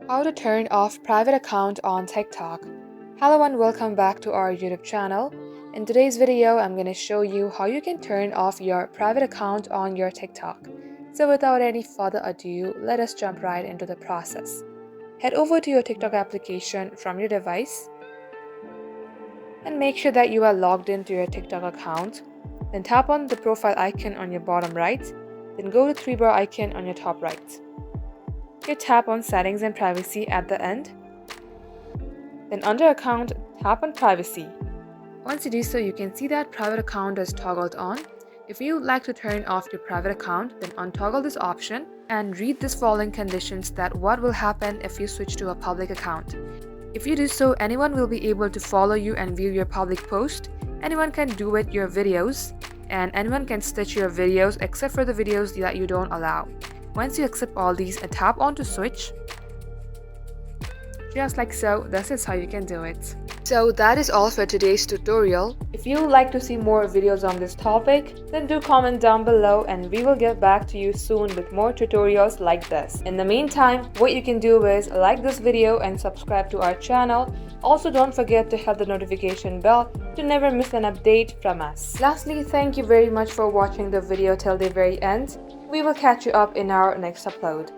How to turn off private account on TikTok. Hello and welcome back to our YouTube channel. In today's video, I'm going to show you how you can turn off your private account on your TikTok. So without any further ado, let us jump right into the process. Head over to your TikTok application from your device and make sure that you are logged into your TikTok account. Then tap on the profile icon on your bottom right, then go to the three-bar icon on your top right. You tap on Settings and Privacy at the end. Then under Account, tap on Privacy. Once you do so, you can see that private account is toggled on. If you would like to turn off your private account, then untoggle this option and read this following conditions that what will happen if you switch to a public account. If you do so, anyone will be able to follow you and view your public post. Anyone can duet your videos, and anyone can stitch your videos except for the videos that you don't allow. Once you accept all these and tap on to switch, just like so, this is how you can do it. So that is all for today's tutorial. If you would like to see more videos on this topic, then do comment down below and we will get back to you soon with more tutorials like this. In the meantime, what you can do is like this video and subscribe to our channel. Also, don't forget to hit the notification bell to never miss an update from us. Lastly, thank you very much for watching the video till the very end. We will catch you up in our next upload.